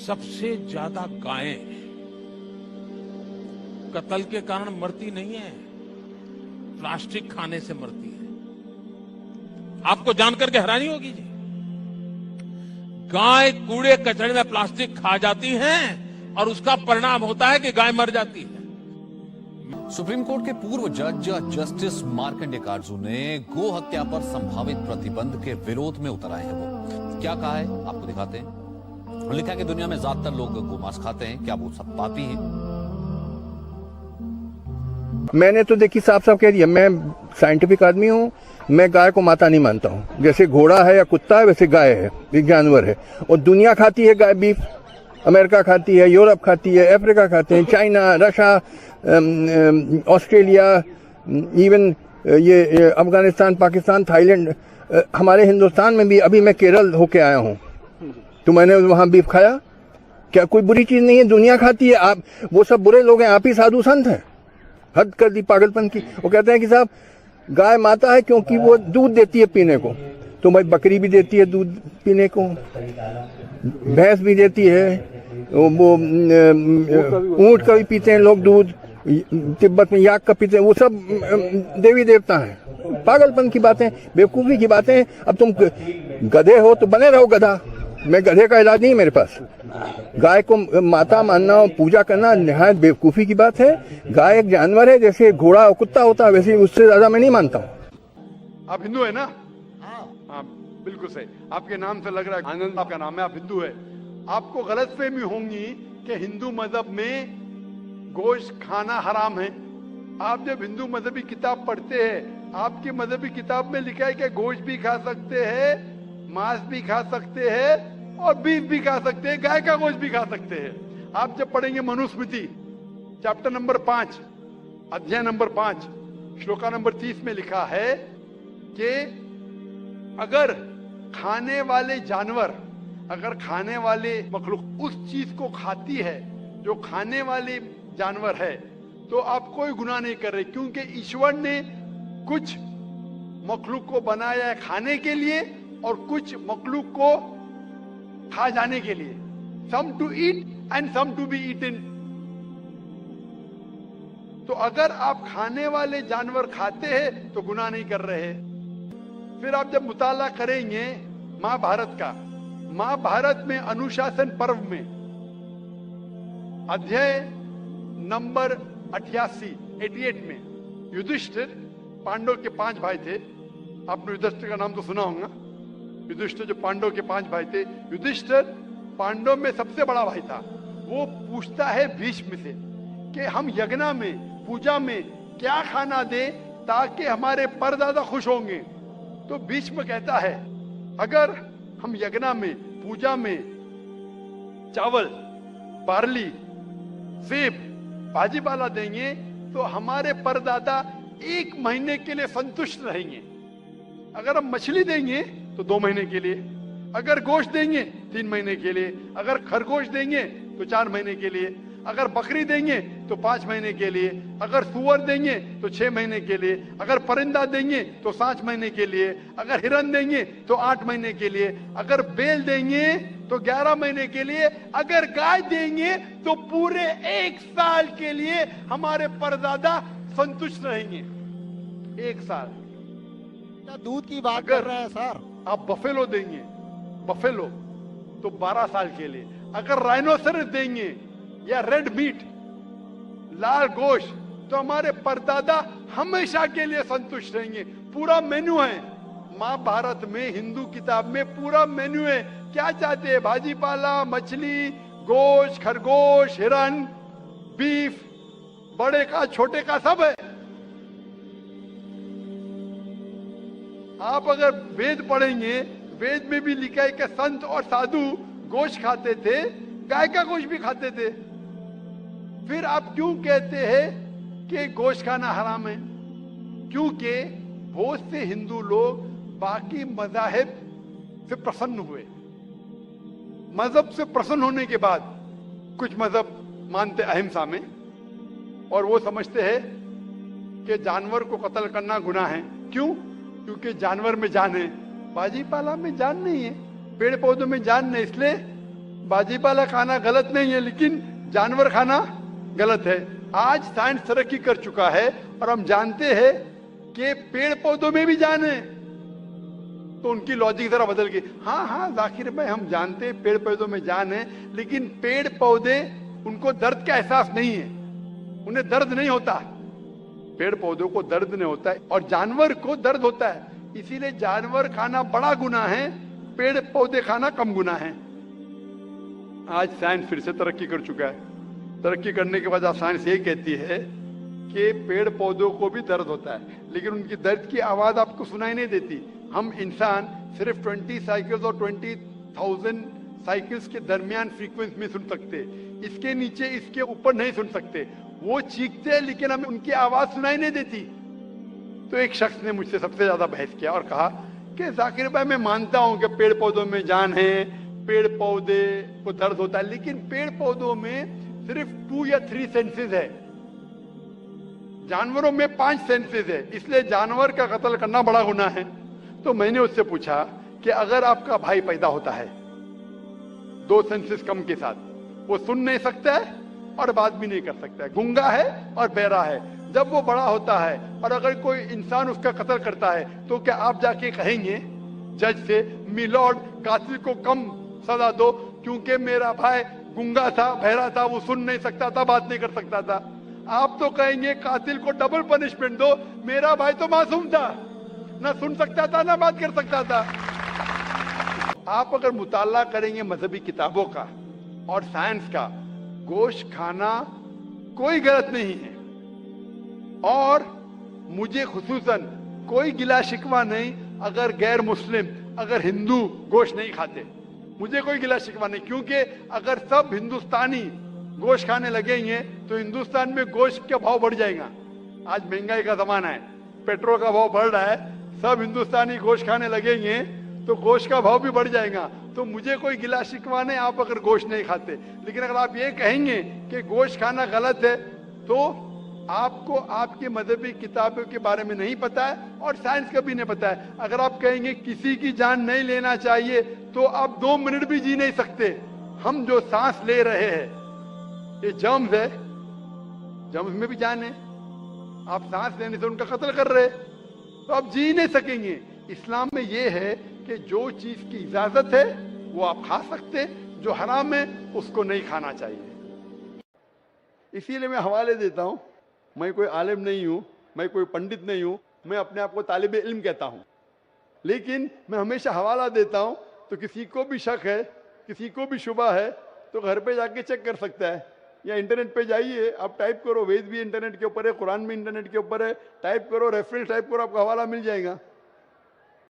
सबसे ज्यादा गायें कत्ल के कारण मरती नहीं है, प्लास्टिक खाने से मरती है। आपको जानकर के हैरानी होगी जी, गाय कूड़े कचरे में प्लास्टिक खा जाती है और उसका परिणाम होता है कि गाय मर जाती है। सुप्रीम कोर्ट के पूर्व जज जस्टिस मार्कंडेय काटजू ने गो हत्या पर संभावित प्रतिबंध के विरोध में उतर आए हैं। वो क्या कहा है आपको दिखाते हैं। लिखा है कि दुनिया में ज्यादातर लोग गोमांस खाते हैं, क्या वो सब पापी हैं? मैंने तो देखी साफ साफ कह दिया, मैं साइंटिफिक आदमी हूँ, मैं गाय को माता नहीं मानता हूँ। जैसे घोड़ा है या कुत्ता है वैसे गाय है, एक जानवर है। और दुनिया खाती है गाय बीफ, अमेरिका खाती है, यूरोप खाती है, अफ्रीका खाते हैं, चाइना, रशिया, ऑस्ट्रेलिया, इवन ये अफगानिस्तान, पाकिस्तान, थाईलैंड, हमारे हिंदुस्तान में भी। अभी मैं केरल होके आया हूँ तो मैंने वहां बीफ खाया। क्या कोई बुरी चीज नहीं है, दुनिया खाती है। आप वो सब बुरे लोग हैं, आप ही साधु संत हैं। हद कर दी पागलपन की। वो कहते हैं कि साहब गाय माता है क्योंकि वो दूध देती है पीने को, तो भाई बकरी भी देती है दूध पीने को, भैंस भी देती है, वो ऊंट का भी पीते हैं लोग दूध, तिब्बत में याक का पीते हैं, वो सब देवी देवता हैं। पागलपन की बातें, बेवकूफी की बातें। अब तुम गधे हो तो बने रहो गधा, मैं गधे का इलाज नहीं मेरे पास। गाय को माता मानना और पूजा करना निहायत बेवकूफी की बात है। गाय एक जानवर है, जैसे घोड़ा और कुत्ता होता है वैसे, उससे ज्यादा मैं नहीं मानता हूँ। आप हिंदू है ना? हाँ, बिल्कुल सही। आपके नाम से लग रहा है आनंद आपका नाम है, आप हिंदू है। आपको गलतफहमी होंगी कि हिंदू मजहब में गोश्त खाना हराम है। आप जब हिंदू मजहबी किताब पढ़ते हैं, आपकी मजहबी किताब में लिखा है कि गोश्त भी खा सकते हैं, मांस भी खा सकते हैं और बीफ भी खा सकते हैं, गाय का गोश्त भी खा सकते हैं। आप जब पढ़ेंगे मनुस्मृति चैप्टर नंबर 5 अध्याय नंबर 5 श्लोका नंबर 30 में लिखा है कि अगर खाने वाले जानवर, अगर खाने वाले मखलूक उस चीज को खाती है जो खाने वाले जानवर है, तो आप कोई गुनाह नहीं कर रहे, क्योंकि ईश्वर ने कुछ मखलूक को बनाया है खाने के लिए और कुछ मखलूक को खा जाने के लिए। Some to eat and some to be eaten. तो अगर आप खाने वाले जानवर खाते हैं तो गुनाह नहीं कर रहे। फिर आप जब मुताला करेंगे महाभारत का, महाभारत में अनुशासन पर्व में अध्याय नंबर 88 में युधिष्ठिर, पांडव के 5 भाई थे। आपने युधिष्ठिर का नाम तो सुना होगा। युधिष्ठिर जो पांडव के 5 भाई थे, युधिष्ठिर पांडव में सबसे बड़ा भाई था। वो पूछता है भीष्म से कि हम यज्ञ में, पूजा में क्या खाना दे ताकि हमारे परदादा खुश होंगे। तो भीष्म कहता है अगर हम यज्ञ में, पूजा में चावल, बार्ली, सेब, भाजी पाला देंगे तो हमारे परदादा 1 महीने के लिए संतुष्ट रहेंगे। अगर हम मछली देंगे तो 2 महीने के लिए, अगर गोश्त देंगे 3 महीने के लिए, अगर खरगोश देंगे तो 4 महीने के लिए, अगर बकरी देंगे तो 5 महीने के लिए, अगर सुअर देंगे तो 6 महीने के लिए, अगर परिंदा देंगे तो 7 महीने के लिए, अगर हिरन देंगे तो 8 महीने के लिए, अगर बैल देंगे तो 11 महीने के लिए, अगर गाय देंगे तो पूरे 1 साल के लिए हमारे परदादा संतुष्ट रहेंगे। 1 साल। दूध की बात कर रहे हैं सर। आप बफेलो देंगे, बफेलो तो 12 साल के लिए, अगर राइनोसरस देंगे या रेड मीट, लाल गोश्त, तो हमारे परदादा हमेशा के लिए संतुष्ट रहेंगे। पूरा मेन्यू है महाभारत में, हिंदू किताब में पूरा मेन्यू है। क्या चाहते हैं? भाजी पाला, मछली, गोश्त, खरगोश, हिरन, बीफ, बड़े का छोटे का सब है। आप अगर वेद पढ़ेंगे, वेद में भी लिखा है कि संत और साधु गोश्त खाते थे, गाय का गोश्त भी खाते थे। फिर आप क्यों कहते हैं कि गोश्त खाना हराम है? क्योंकि बहुत से हिंदू लोग बाकी मजाहिब से प्रसन्न हुए। मजहब से प्रसन्न होने के बाद कुछ मजहब मानते अहिंसा में, और वो समझते हैं कि जानवर को कत्ल करना गुनाह है। क्यों? क्योंकि जानवर में जान है, बाजी पाला में जान नहीं है, पेड़ पौधों में जान नहीं, इसलिए बाजीपाला खाना गलत नहीं है, लेकिन जानवर खाना गलत है। आज साइंस तरक्की कर चुका है और हम जानते हैं कि पेड़ पौधों में भी जान है, तो उनकी लॉजिक जरा बदल गई। हाँ जाकिर भाई, हम जानते हैं पेड़ पौधों में जान है, लेकिन पेड़ पौधे उनको दर्द का एहसास नहीं है, उन्हें दर्द नहीं होता। पेड़ पौधों को दर्द नहीं होता है और जानवर को दर्द होता है, इसीलिए जानवर खाना बड़ा गुनाह है, पेड़ पौधे खाना कम गुनाह है। आज साइंस फिर से तरक्की कर चुका है। तरक्की करने के बाद साइंस ये कहती है कि पेड़ पौधों को भी दर्द होता है, लेकिन उनकी दर्द की आवाज आपको सुनाई नहीं देती। हम इंसान सिर्फ 20 साइकिल्स और 20,000 साइकिल्स के दरमियान फ्रीक्वेंसी में सुन सकते, इसके नीचे इसके ऊपर नहीं सुन सकते। वो चीखते हैं लेकिन हमें उनकी आवाज सुनाई नहीं देती। तो एक शख्स ने मुझसे सबसे ज्यादा बहस किया और कहा कि जाकिर भाई, मैं मानता हूं कि पेड़ पौधों में जान है, पेड़ पौधे को दर्द होता है, लेकिन पेड़ पौधों में सिर्फ 2 या 3 सेंसेस है, जानवरों में 5 सेंसेस है, इसलिए जानवर का कत्ल करना बड़ा गुनाह है। तो मैंने उससे पूछा कि अगर आपका भाई पैदा होता है 2 सेंसेस कम के साथ, वो सुन नहीं सकता है और बात भी नहीं कर सकता है, गूंगा है और बहरा है, जब वो बड़ा होता है और अगर कोई इंसान उसका कत्ल करता है, तो क्या आप जाके कहेंगे जज से, मिलॉर्ड कातिल को कम सजा दो क्योंकि मेरा भाई गूंगा था, बहरा था, वो सुन नहीं सकता था, बात नहीं कर सकता था? आप तो कहेंगे कातिल को डबल पनिशमेंट दो, मेरा भाई तो मासूम था, ना सुन सकता था ना बात कर सकता था। आप अगर मुताला करेंगे मजहबी किताबों का और साइंस का, गोश्त खाना कोई गलत नहीं है और मुझे खुसूसन कोई गिला शिकवा नहीं अगर गैर मुस्लिम, अगर हिंदू गोश्त नहीं खाते, मुझे कोई गिला शिकवा नहीं, क्योंकि अगर सब हिंदुस्तानी गोश्त खाने लगेंगे तो हिंदुस्तान में गोश्त का भाव बढ़ जाएगा। आज महंगाई का जमाना है, पेट्रोल का भाव बढ़ रहा है, सब हिंदुस्तानी गोश्त खाने लगेंगे तो गोश्त का भाव भी बढ़ जाएगा। तो मुझे कोई गिला शिकवा नहीं आप अगर गोश्त नहीं खाते, लेकिन अगर आप ये कहेंगे कि गोश्त खाना गलत है तो आपको आपकी मजहबी किताबों के बारे में नहीं पता है और साइंस का भी नहीं पता है। अगर आप कहेंगे किसी की जान नहीं लेना चाहिए तो आप 2 मिनट भी जी नहीं सकते। हम जो सांस ले रहे हैं ये जर्म्स है, जर्म्स में भी जान है, आप सांस लेने से उनका कत्ल कर रहे तो आप जी नहीं सकेंगे। इस्लाम में ये है कि जो चीज की इजाजत है वो आप खा सकते, जो हराम है उसको नहीं खाना चाहिए। इसीलिए मैं हवाले देता हूं, मैं कोई आलिम नहीं हूं, मैं कोई पंडित नहीं हूं, मैं अपने आप को तालिब इल्म कहता हूं, लेकिन मैं हमेशा हवाला देता हूं। तो किसी को भी शक है, किसी को भी शुबा है तो घर पे जाके चेक कर सकता है, या इंटरनेट पे जाइए, आप टाइप करो, वेद भी इंटरनेट के ऊपर है, कुरान भी इंटरनेट के ऊपर है, टाइप करो, रेफरेंस टाइप करो, आपको हवाला मिल जाएगा।